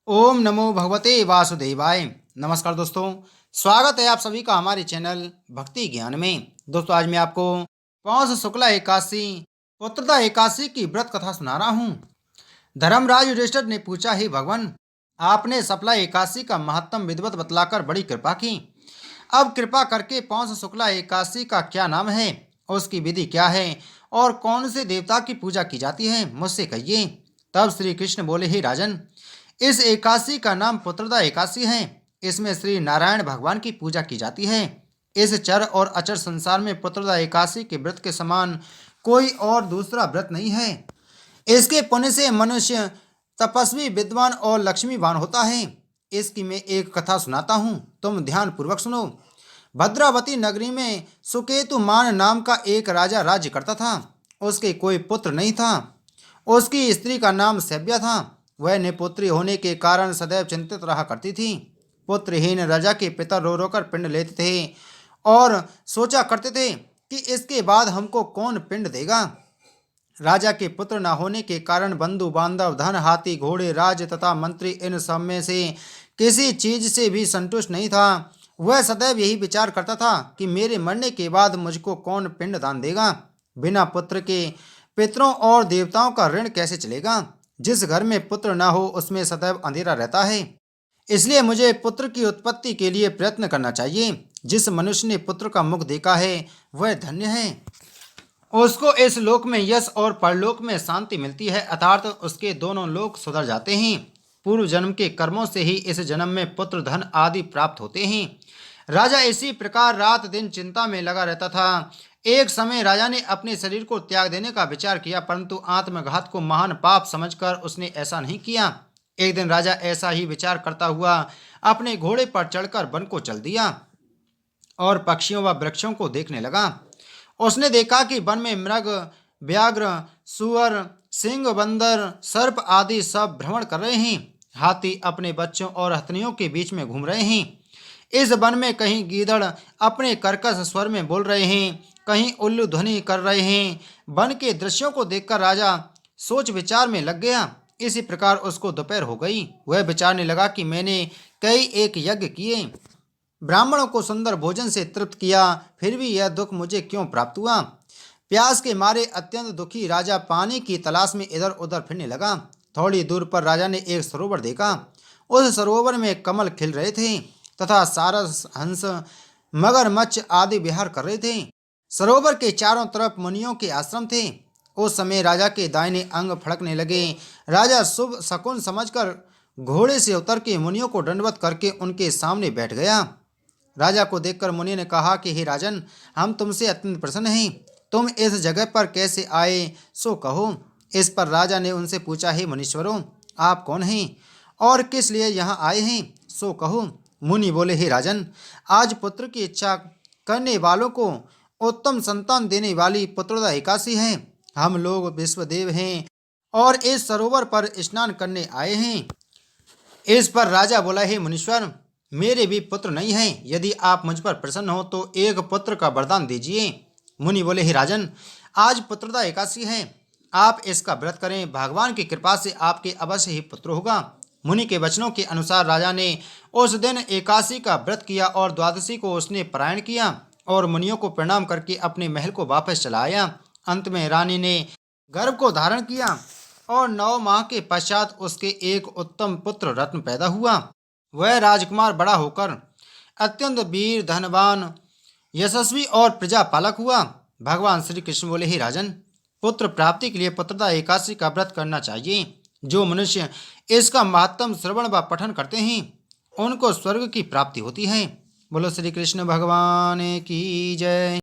ओम नमो भगवते वासुदेवाय। नमस्कार दोस्तों, स्वागत है आप सभी का हमारे चैनल भक्ति ज्ञान में। दोस्तों, आज मैं आपको पौष शुक्ला एकादशी पुत्रदा एकादशी की व्रत कथा सुना रहा हूँ। धर्मराज युधिष्ठिर ने पूछा, हे भगवान, आपने सफला एकादशी का महत्तम विधिवत बतलाकर बड़ी कृपा की। अब कृपा करके पौष शुक्ला एकादशी का क्या नाम है, उसकी विधि क्या है और कौन से देवता की पूजा की जाती है, मुझसे कहिए। तब श्री कृष्ण बोले, हे राजन, इस एकादशी का नाम पुत्रदा एकादशी है। इसमें श्री नारायण भगवान की पूजा की जाती है। इस चर और अचर संसार में पुत्रदा एकादशी के व्रत के समान कोई और दूसरा व्रत नहीं है। इसके पुण्य से मनुष्य तपस्वी, विद्वान और लक्ष्मीवान होता है। इसकी मैं एक कथा सुनाता हूँ, तुम ध्यान पूर्वक सुनो। भद्रावती नगरी में सुकेतुमान नाम का एक राजा राज्य करता था। उसके कोई पुत्र नहीं था। उसकी स्त्री का नाम सैव्या था। वह निपुत्री होने के कारण सदैव चिंतित रहा करती थी। पुत्रहीन राजा के पिता रो रो कर पिंड लेते थे और सोचा करते थे कि इसके बाद हमको कौन पिंड देगा। राजा के पुत्र न होने के कारण बंधु बांधव, धन, हाथी, घोड़े, राज तथा मंत्री, इन सब में से किसी चीज से भी संतुष्ट नहीं था। वह सदैव यही विचार करता था कि मेरे मरने के बाद मुझको कौन पिंड दान देगा। बिना पुत्र के पितरों और देवताओं का ऋण कैसे चलेगा। जिस घर में पुत्र न हो उसमें सदैव अंधेरा रहता है। इसलिए मुझे पुत्र की उत्पत्ति के लिए प्रयत्न करना चाहिए। जिस मनुष्य ने पुत्र का मुख देखा है वह धन्य है। उसको इस लोक में यश और परलोक में शांति मिलती है, अर्थात उसके दोनों लोक सुधर जाते हैं। पूर्व जन्म के कर्मों से ही इस जन्म में पुत्र, धन आदि प्राप्त होते हैं। राजा इसी प्रकार रात दिन चिंता में लगा रहता था। एक समय राजा ने अपने शरीर को त्याग देने का विचार किया, परंतु आत्मघात को महान पाप समझकर उसने ऐसा नहीं किया। एक दिन राजा ऐसा ही विचार करता हुआ अपने घोड़े पर चढ़कर वन को चल दिया और पक्षियों व वृक्षों को देखने लगा। उसने देखा कि वन में मृग, व्याघ्र, सुअर, सिंह, बंदर, सर्प आदि सब भ्रमण कर रहे हैं। हाथी अपने बच्चों और हथनियों के बीच में घूम रहे हैं। इस वन में कहीं गीदड़ अपने कर्कश स्वर में बोल रहे हैं, कहीं उल्लू ध्वनि कर रहे हैं। वन के दृश्यों को देखकर राजा सोच विचार में लग गया। इसी प्रकार उसको दोपहर हो गई। वह विचारने लगा कि मैंने कई एक यज्ञ किए, ब्राह्मणों को सुंदर भोजन से तृप्त किया, फिर भी यह दुख मुझे क्यों प्राप्त हुआ। प्यास के मारे अत्यंत दुखी राजा पानी की तलाश में इधर उधर फिरने लगा। थोड़ी दूर पर राजा ने एक सरोवर देखा। उस सरोवर में कमल खिल रहे थे तथा सारस, हंस, मगरमच्छ आदि विहार कर रहे थे। सरोवर के चारों तरफ मुनियों के आश्रम थे। उस समय राजा के दाहिने अंग फड़कने लगे। राजा शुभ शकुन समझकर घोड़े से उतर के मुनियों को दंडवत करके उनके सामने बैठ गया। राजा को देखकर मुनि ने कहा कि हे राजन, हम तुमसे अत्यंत प्रसन्न हैं। तुम इस जगह पर कैसे आए सो कहो। इस पर राजा ने उनसे पूछा, हे मुनीश्वरों, आप कौन हैं और किस लिए यहाँ आए हैं, सो कहो। मुनि बोले, हे राजन, आज पुत्र की इच्छा करने वालों को उत्तम संतान देने वाली पुत्रदा एकादशी है। हम लोग विश्वदेव हैं और इस सरोवर पर स्नान करने आए हैं। इस पर राजा बोला, हे मुनीश्वर, मेरे भी पुत्र नहीं हैं। यदि आप मुझ पर प्रसन्न हो तो एक पुत्र का वरदान दीजिए। मुनि बोले, हे राजन, आज पुत्रदा एकादशी है, आप इसका व्रत करें। भगवान की कृपा से आपके अवश्य ही पुत्र होगा। मुनि के वचनों के अनुसार राजा ने उस दिन एकादशी का व्रत किया और द्वादशी को उसने पारायण किया और मुनियों को प्रणाम करके अपने महल को वापस चला आया। अंत में रानी ने गर्भ को धारण किया और 9 माह के पश्चात उसके एक उत्तम पुत्र रत्न पैदा हुआ। वह राजकुमार बड़ा होकर अत्यंत वीर, धनवान, यशस्वी और प्रजापालक हुआ। भगवान श्री कृष्ण बोले, हे राजन, पुत्र प्राप्ति के लिए पुत्रदा एकादशी का व्रत करना चाहिए। जो मनुष्य इसका महत्तम श्रवण व पठन करते हैं उनको स्वर्ग की प्राप्ति होती है। बोलो श्री कृष्ण भगवान की जय।